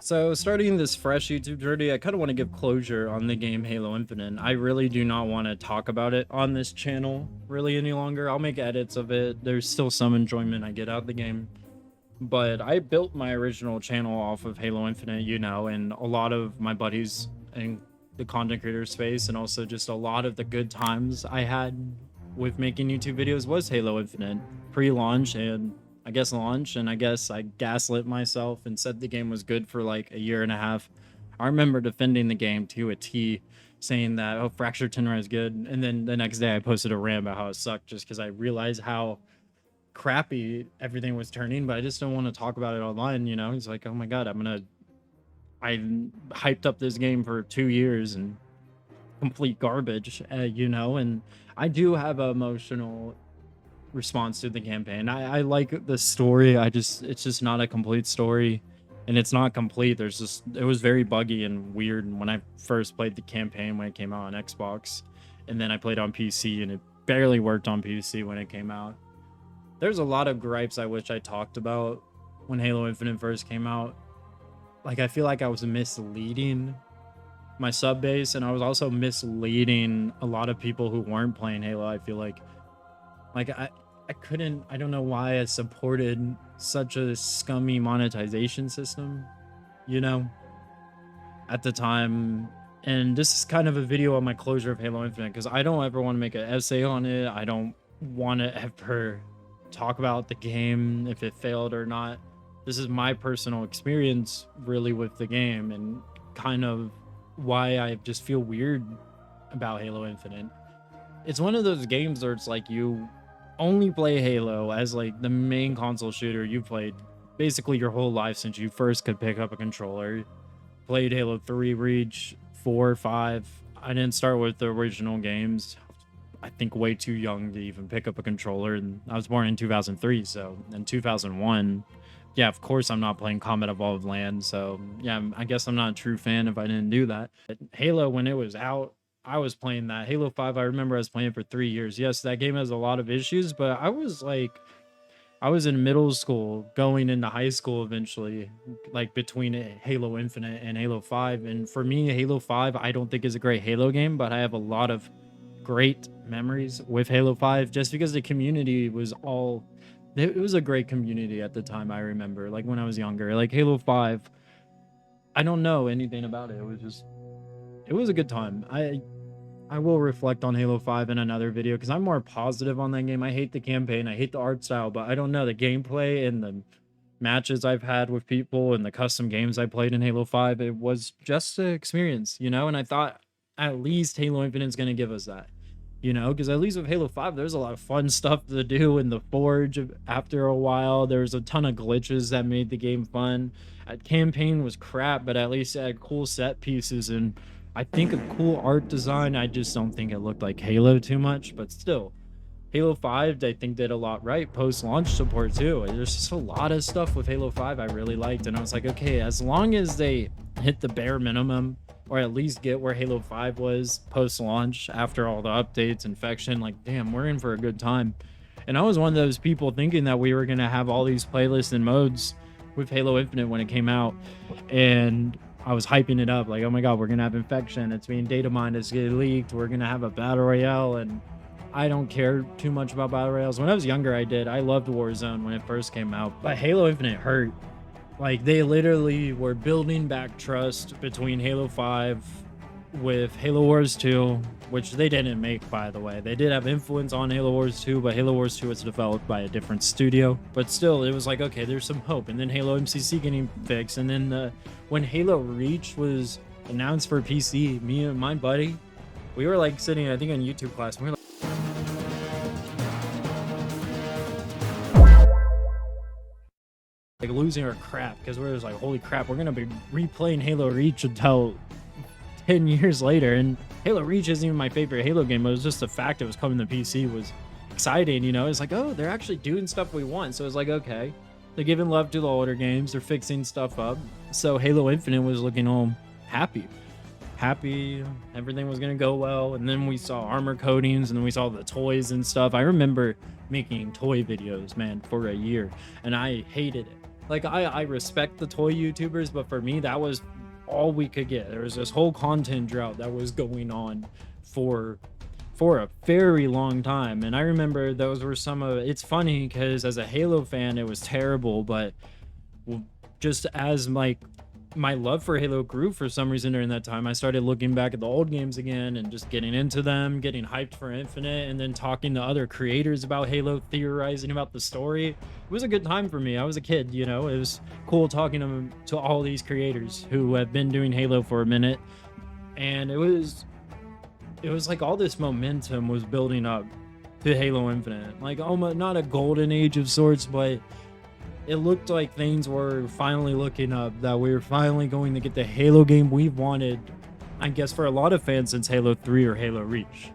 So starting this fresh YouTube journey, I kind of want to give closure on the game Halo Infinite. I really do not want to talk about it on this channel really any longer. I'll make edits of it. There's still some enjoyment I get out of the game. But I built my original channel off of Halo Infinite, and a lot of my buddies in the content creator space, and also just a lot of the good times I had with making YouTube videos was Halo Infinite pre-launch and I guess launch. And I guess I gaslit myself and said the game was good for like a year and a half. I remember defending the game to a T, saying that, oh, Fracture Tenrai is good. And then the next day I posted a rant about how it sucked just because I realized how crappy everything was turning, but I just don't want to talk about it online. He's like, oh my god, I hyped up this game for 2 years and complete garbage, and I do have an emotional response to the campaign. I like the story. It's just not a complete story, and it's not complete. It was very buggy and weird when I first played the campaign when it came out on Xbox, and then I played on PC and it barely worked on PC when it came out. There's a lot of gripes I wish I talked about when Halo Infinite first came out. Like, I feel like I was misleading my sub base, and I was also misleading a lot of people who weren't playing Halo. I feel like I don't know why I supported such a scummy monetization system, at the time. And this is kind of a video on my closure of Halo Infinite, because I don't ever want to make an essay on it. I don't want to ever talk about the game, if it failed or not. This is my personal experience really with the game, and kind of why I just feel weird about Halo Infinite. It's one of those games where it's like you only play Halo as like the main console shooter you played basically your whole life since you first could pick up a controller. Played Halo 3, Reach, 4, 5. I didn't start with the original games. I think way too young to even pick up a controller, and I was born in 2003, so in 2001, yeah, of course I'm not playing Combat Evolved Land, so yeah, I guess I'm not a true fan if I didn't do that. But Halo, when it was out, I was playing that. Halo 5, I remember I was playing for 3 years. Yes, that game has a lot of issues, but I was in middle school, going into high school eventually, like between Halo Infinite and Halo 5, and for me, Halo 5, I don't think is a great Halo game, but I have a lot of great memories with Halo 5 just because the community was it was a great community at the time. I remember, like, when I was younger, like Halo 5, I don't know anything about it. It was a good time. I will reflect on Halo 5 in another video because I'm more positive on that game. I hate the campaign, I hate the art style, but I don't know, the gameplay and the matches I've had with people and the custom games I played in Halo 5, it was just an experience, and I thought at least Halo Infinite is going to give us that, because at least with Halo 5, there's a lot of fun stuff to do in the Forge after a while. There's a ton of glitches that made the game fun. Campaign was crap, but at least it had cool set pieces and I think a cool art design. I just don't think it looked like Halo too much, but still. Halo 5, I think, did a lot right. Post-launch support, too. There's just a lot of stuff with Halo 5 I really liked, and I was like, okay, as long as they hit the bare minimum, or at least get where Halo 5 was post-launch after all the updates, infection, like, damn, we're in for a good time. And I was one of those people thinking that we were going to have all these playlists and modes with Halo Infinite when it came out, and I was hyping it up, like, oh my god, we're going to have infection, it's being data mined, it's getting leaked, we're going to have a battle royale, and I don't care too much about battle royales. When I was younger, I did. I loved Warzone when it first came out, but Halo Infinite hurt. Like, they literally were building back trust between Halo 5 with Halo Wars 2, which they didn't make, by the way. They did have influence on Halo Wars 2, but Halo Wars 2 was developed by a different studio. But still, it was like, okay, there's some hope. And then Halo MCC getting fixed. And then when Halo Reach was announced for PC, me and my buddy, we were like sitting, I think, in YouTube class, and we were like, losing our crap, because we're just like, holy crap, we're gonna be replaying Halo Reach until 10 years later. And Halo Reach isn't even my favorite Halo game, but it was just the fact it was coming to PC was exciting. It's like, oh, they're actually doing stuff we want. So it's like, okay, they're giving love to the older games, they're fixing stuff up. So Halo Infinite was looking all happy, everything was gonna go well. And then we saw armor coatings, and then we saw the toys and stuff. I remember making toy videos, man, for a year, and I hated it. Like I respect the toy YouTubers, but for me that was all we could get. There was this whole content drought that was going on for a very long time. And I remember those were some of it's funny because as a Halo fan, it was terrible, but just as my love for Halo grew for some reason during that time, I started looking back at the old games again and just getting into them, getting hyped for Infinite, and then talking to other creators about Halo, theorizing about the story. It was a good time for me. I was a kid, you know. It was cool talking to all these creators who have been doing Halo for a minute, and it was like all this momentum was building up to Halo Infinite. Like almost not a golden age of sorts, but it looked like things were finally looking up, that we were finally going to get the Halo game we've wanted, I guess, for a lot of fans since Halo 3 or Halo Reach.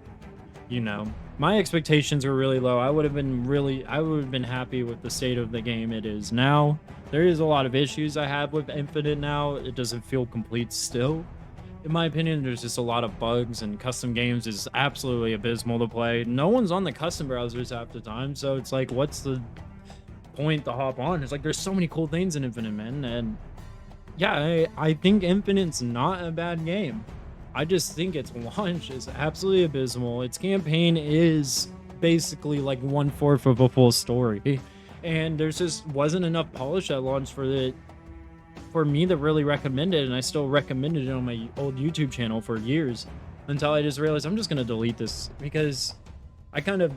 You know, my expectations were really low. I would have been happy with the state of the game it is now. There is a lot of issues I have with Infinite now. It doesn't feel complete still. In my opinion, there's just a lot of bugs, and custom games is absolutely abysmal to play. No one's on the custom browsers half the time, so it's like, what's the point to hop on? It's like there's so many cool things in Infinite, man. And yeah, I think Infinite's not a bad game. I just think its launch is absolutely abysmal. Its campaign is basically like 1/4 of a full story, and there's just wasn't enough polish at launch for me to really recommend it. And I still recommended it on my old YouTube channel for years until I just realized I'm just gonna delete this because I kind of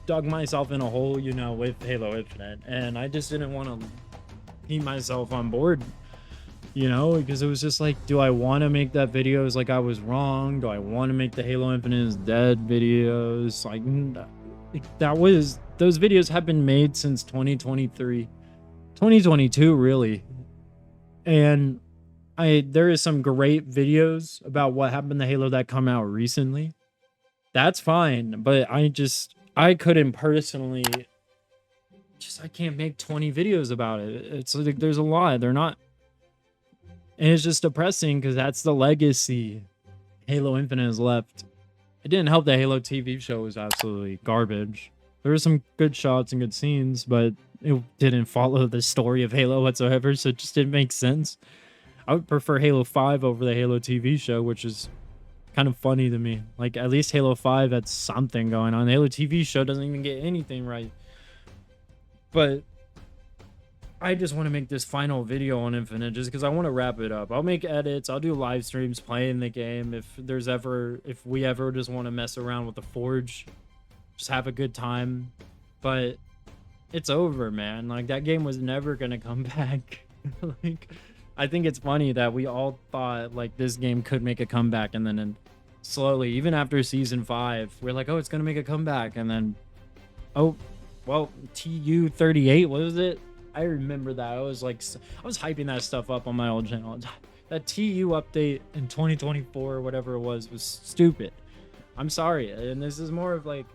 dug myself in a hole, you know, with Halo Infinite, and I just didn't want to keep myself on board, you know, because it was just like, do I want to make that videos like I was wrong? Do I want to make the Halo Infinite is dead videos? Like those videos have been made since 2023, 2022 really. And there is some great videos about what happened to Halo that come out recently. That's fine, but I couldn't personally I can't make 20 videos about it. It's like there's a lot. They're not, and it's just depressing because that's the legacy Halo Infinite has left. It didn't help that Halo TV show was absolutely garbage. There were some good shots and good scenes, but it didn't follow the story of Halo whatsoever, so it just didn't make sense. I would prefer Halo 5 over the Halo TV show, which is kind of funny to me. Like, at least Halo 5 had something going on. The Halo TV show doesn't even get anything right. But I just want to make this final video on Infinite just because I want to wrap it up. I'll make edits. I'll do live streams playing the game if we ever just want to mess around with the Forge. Just have a good time. But it's over, man. Like, that game was never going to come back. Like, I think it's funny that we all thought like this game could make a comeback, and then slowly, even after season 5, we're like, oh, it's gonna make a comeback, and then, oh, well, TU38, what was it? I remember that. I was hyping that stuff up on my old channel. That TU update in 2024 or whatever it was stupid. I'm sorry, and this is more of like,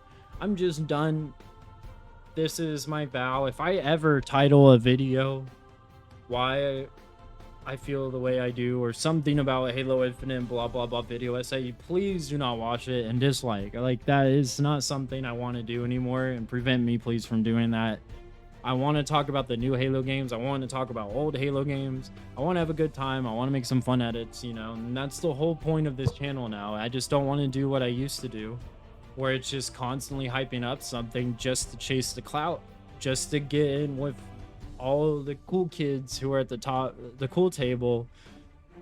I'm just done. This is my vow. If I ever title a video why I feel the way I do, or something about Halo Infinite blah blah blah video essay, please do not watch it and dislike. Like, that is not something I want to do anymore, and prevent me please from doing that. I want to talk about the new Halo games. I want to talk about old Halo games. I want to have a good time. I want to make some fun edits, you know, and that's the whole point of this channel now. I just don't want to do what I used to do, where it's just constantly hyping up something just to chase the clout, just to get in with all the cool kids who are at the top, the cool table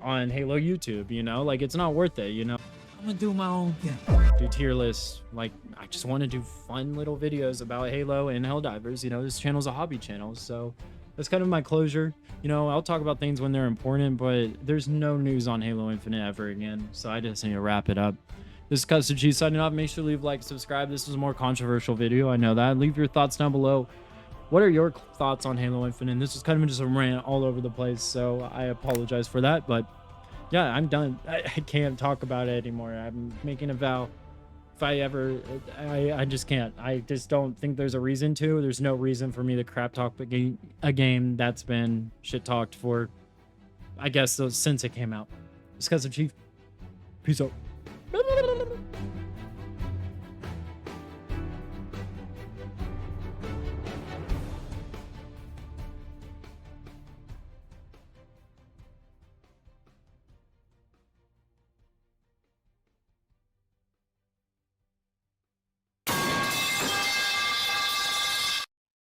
on Halo YouTube, you know? Like, it's not worth it, you know? I'm gonna do my own thing. Do tier lists. Like, I just want to do fun little videos about Halo and Helldivers. You know, this channel's a hobby channel, so that's kind of my closure. You know, I'll talk about things when they're important, but there's no news on Halo Infinite ever again, so I just need to wrap it up. This is Custom Cheese signing off. Make sure to leave a like, subscribe. This was a more controversial video, I know that. Leave your thoughts down below. What are your thoughts on Halo Infinite? This is kind of just a rant all over the place, so I apologize for that. But yeah, I'm done. I can't talk about it anymore. I'm making a vow. If I ever, I just can't. I just don't think there's a reason to. There's no reason for me to crap talk a game that's been shit talked for, I guess, since it came out. It's Custom Chief. Peace out.